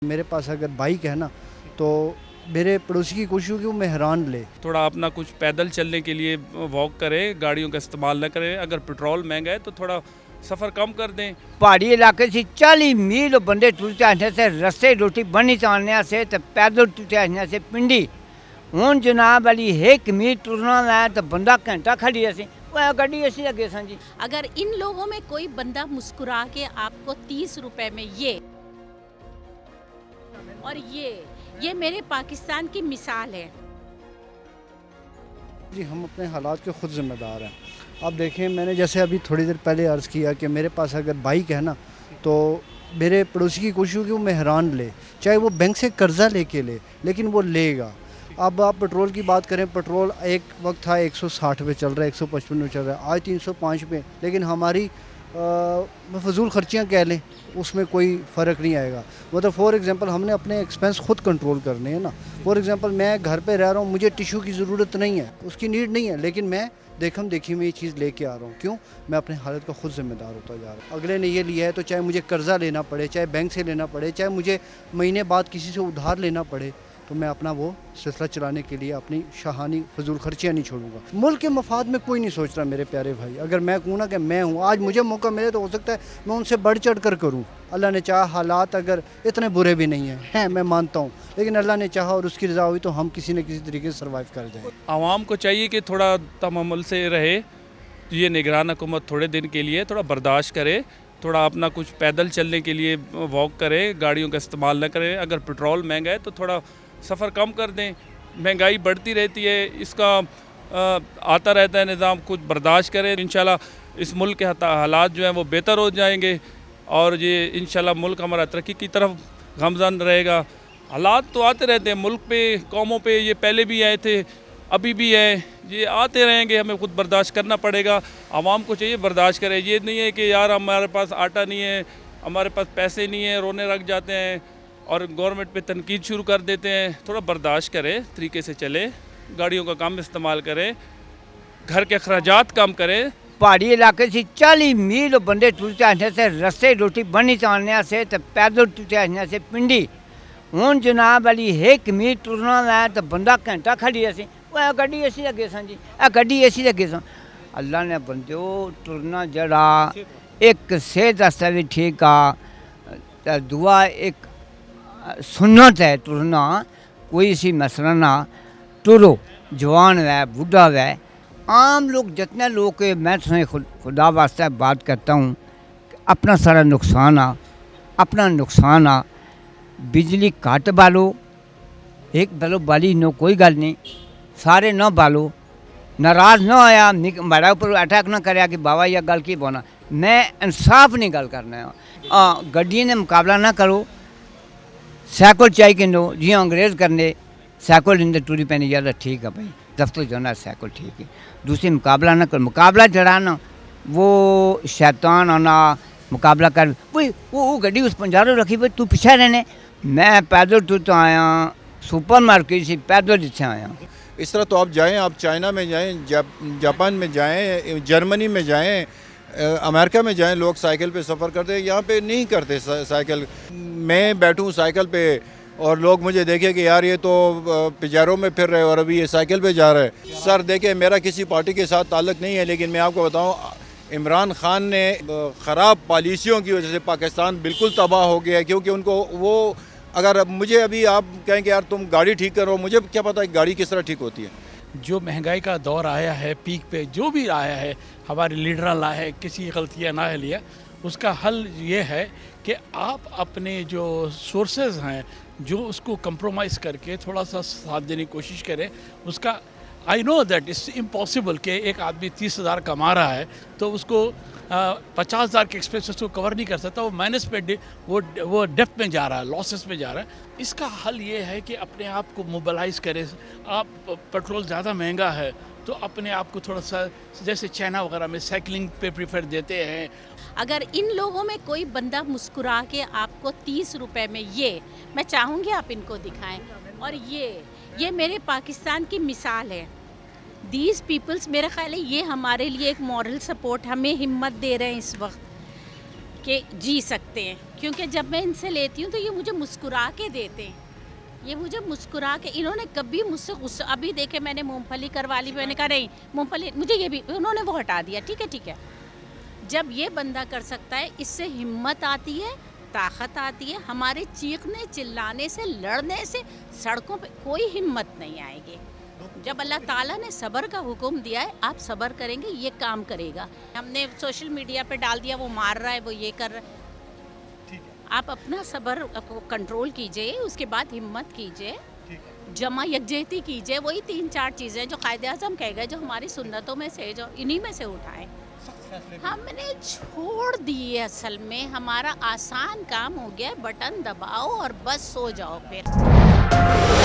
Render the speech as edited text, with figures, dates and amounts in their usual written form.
میرے پاس اگر بائک ہے نا تو میرے پڑوسی کی کوشش ہوگی وہ مہران لے. تھوڑا اپنا کچھ پیدل چلنے کے لیے واک کرے, گاڑیوں کا استعمال نہ کرے. اگر پیٹرول مہنگا ہے تو تھوڑا سفر کم کر دیں. پہاڑی علاقے سے 40 میل بندے ٹرتے آنے سے رستے روٹی بنی چاہنے سے تو پیدل ٹرتے آنے سے پنڈی ہوں جناب علی 1 میل ٹرنا ہے تو بندہ گھنٹہ کھڑی ہے گاڑی ایسی لگے سن جی. اگر ان لوگوں میں کوئی بندہ مسکرا کے آپ کو 30 روپے میں یہ اور یہ میرے پاکستان کی مثال ہے. جی ہم اپنے حالات کے خود ذمہ دار ہیں. آپ دیکھیں میں نے جیسے ابھی تھوڑی دیر پہلے عرض کیا کہ میرے پاس اگر بائک ہے نا تو میرے پڑوسی کی کوشش ہوگی وہ مہران لے, چاہے وہ بینک سے قرضہ لے کے لے لیکن وہ لے گا. اب آپ پٹرول کی بات کریں, پٹرول ایک وقت تھا 160 پہ چل رہا ہے, 155 پہ چل رہا ہے, آج 305 پہ. لیکن ہماری فضول خرچیاں کہہ لیں اس میں کوئی فرق نہیں آئے گا. مطلب فار ایگزامپل ہم نے اپنے ایکسپینس خود کنٹرول کرنے ہیں نا. فار ایگزامپل میں گھر پہ رہ رہا ہوں, مجھے ٹیشو کی ضرورت نہیں ہے, اس کی نیڈ نہیں ہے, لیکن میں دیکھم دیکھی میں یہ چیز لے کے آ رہا ہوں. کیوں؟ میں اپنے حالت کا خود ذمہ دار ہوتا جا رہا ہوں. اگلے نے یہ لیا ہے تو چاہے مجھے قرضہ لینا پڑے, چاہے بینک سے لینا پڑے, چاہے مجھے مہینے بعد کسی سے ادھار لینا پڑے, تو میں اپنا وہ سلسلہ چلانے کے لیے اپنی شاہانی فضول خرچیاں نہیں چھوڑوں گا. ملک کے مفاد میں کوئی نہیں سوچ رہا میرے پیارے بھائی. اگر میں کہوں نا کہ میں ہوں, آج مجھے موقع ملے تو ہو سکتا ہے میں ان سے بڑھ چڑھ کر کروں. اللہ نے چاہا حالات اگر اتنے برے بھی نہیں ہیں میں مانتا ہوں, لیکن اللہ نے چاہا اور اس کی رضا ہوئی تو ہم کسی نہ کسی طریقے سے سروائیو کر جائیں. عوام کو چاہیے کہ تھوڑا تحمل سے رہے. یہ نگران حکومت تھوڑے دن کے لیے تھوڑا برداشت کرے, تھوڑا اپنا کچھ پیدل چلنے کے لیے واک کرے, گاڑیوں کا استعمال نہ کرے. اگر پیٹرول مہنگا ہے تو تھوڑا سفر کم کر دیں. مہنگائی بڑھتی رہتی ہے, اس کا آتا رہتا ہے نظام, کچھ برداشت کریں. انشاءاللہ اس ملک کے حالات جو ہیں وہ بہتر ہو جائیں گے اور یہ انشاءاللہ ملک ہمارا ترقی کی طرف گامزن رہے گا. حالات تو آتے رہتے ہیں ملک پہ, قوموں پہ, یہ پہلے بھی آئے تھے, ابھی بھی ہے, یہ آتے رہیں گے. ہمیں خود برداشت کرنا پڑے گا. عوام کو چاہیے برداشت کرے. یہ نہیں ہے کہ یار ہمارے پاس آٹا نہیں ہے, ہمارے پاس پیسے نہیں ہیں, رونے لگ جاتے ہیں اور گورنمنٹ پہ تنقید شروع کر دیتے ہیں. تھوڑا برداشت کرے, طریقے سے چلے, گاڑیوں کا کم استعمال کرے, گھر کے اخراجات کم کرے. پہاڑی علاقے سے 40 میل بندے ٹرتے آنے سے رستے روٹی بنی چاہنے سے تو پیدل ٹرتے آنے سے پنڈی ہوں جناب علی 1 میل ٹرنا ہے تو بندہ گھنٹہ کھڑی ہے گاڑی ایسی لگے سن جی. گاڑی ایسی لگے سن. اللہ نے بندو ٹرنا جڑا ایک صحت واسطے بھی ٹھیک آ, دعا ایک سنت ہے ٹرنا. کوئی سی مسئلہ نہ ٹرو, جوان ہے بوڑھا ہے. عام لوگ جتنے لوگ کے میں خدا واسطہ بات کرتا ہوں, اپنا سارا نقصان اپنا نقصان بجلی کٹ بالو, ایک بلو بالی نو کوئی گل نہیں, سارے نہ بالو, ناراض نہ آیا میرے اوپر اٹیک نہ کریا کہ بابا یہ گل کی بونا. میں انصاف نہیں گل کرنا. گڈی نے مقابلہ نہ کرو. سائیکل چاہیے کہ نو جی انگریز کرنے سائیکل اندر ٹوری پہنی زیادہ ٹھیک ہے بھائی, دفتر جانا سائیکل ٹھیک ہے. دوسری مقابلہ نہ کرو. مقابلہ جڑانا وہ شیطان آنا مقابلہ کر, وہ گڈی اس پنجاروں رکھی بھائی تو پیچھے رہنے. میں پیدل ٹوٹ آیا, سپر مارکیٹ سے پیدل جتنے آیا. اس طرح تو آپ جائیں, آپ چائنا میں جائیں, جاپان میں جائیں, جرمنی میں جائیں, امریکہ میں جائیں, لوگ سائیکل پہ سفر کرتے ہیں. یہاں پہ نہیں کرتے سائیکل. میں بیٹھوں سائیکل پہ اور لوگ مجھے دیکھیں کہ یار یہ تو پجاروں میں پھر رہے اور ابھی یہ سائیکل پہ جا رہا ہے. سر دیکھیں میرا کسی پارٹی کے ساتھ تعلق نہیں ہے, لیکن میں آپ کو بتاؤں عمران خان نے خراب پالیسیوں کی وجہ سے پاکستان بالکل تباہ ہو گیا ہے. کیونکہ ان کو وہ اگر مجھے ابھی آپ کہیں کہ یار تم گاڑی ٹھیک کرو, مجھے کیا پتہ ہے گاڑی کس طرح ٹھیک ہوتی ہے. جو مہنگائی کا دور آیا ہے پیک پہ, جو بھی آیا ہے ہمارے لیڈراں لا ہے, کسی غلطیاں نہ لیا, اس کا حل یہ ہے کہ آپ اپنے جو سورسز ہیں جو اس کو کمپرومائز کر کے تھوڑا سا ساتھ دینے کی کوشش کریں. اس کا آئی نو دیٹ اٹس امپاسبل کہ ایک آدمی 30,000 کما رہا ہے تو اس کو 50,000 کے ایکسپینسز کو کور نہیں کر سکتا, وہ مائنس پہ وہ ڈیپ میں جا رہا ہے, لاسز میں جا رہا ہے. اس کا حل یہ ہے کہ اپنے آپ کو موبلائز کرے. آپ پیٹرول زیادہ مہنگا ہے تو اپنے آپ کو تھوڑا سا جیسے چائنا وغیرہ میں سائیکلنگ پہ پریفر دیتے ہیں. اگر ان لوگوں میں کوئی بندہ مسکرا کے آپ کو 30 روپے میں یہ, میں چاہوں گی آپ ان کو دکھائیں. اور یہ میرے پاکستان کی مثال ہے. دیز پیپلز, میرا خیال ہے یہ ہمارے لیے ایک مورل سپورٹ, ہمیں ہمت دے رہے ہیں اس وقت. کہ جی سکتے ہیں. کیونکہ جب میں ان سے لیتی ہوں تو یہ مجھے مسکرا کے دیتے ہیں. یہ مجھے مسکرا کے, انہوں نے کبھی مجھ سے غصہ, ابھی دیکھے میں نے مونگ پھلی کروا لی, میں نے کہا نہیں مونگ پھلی مجھے یہ بھی, انہوں نے وہ ہٹا دیا. ٹھیک ہے. جب یہ بندہ کر سکتا ہے, اس سے ہمت آتی ہے, طاقت آتی ہے. ہمارے چیخنے چلانے سے, لڑنے سے سڑکوں پہ کوئی ہمت نہیں آئے گی. جب اللہ تعالیٰ نے صبر کا حکم دیا ہے, آپ صبر کریں گے, یہ کام کرے گا. ہم نے سوشل میڈیا پہ ڈال دیا وہ مار رہا ہے, وہ یہ کر رہا ہے. آپ اپنا صبر کو کنٹرول کیجئے, اس کے بعد ہمت کیجئے, جمع یکجہتی کیجئے. وہی 3-4 چیزیں جو قائد اعظم کہہ گئے, جو ہماری سنتوں میں سے, جو انہی میں سے اٹھائیں. ہم نے چھوڑ دیے, اصل میں ہمارا آسان کام ہو گیا, بٹن دباؤ اور بس سو جاؤ پھر.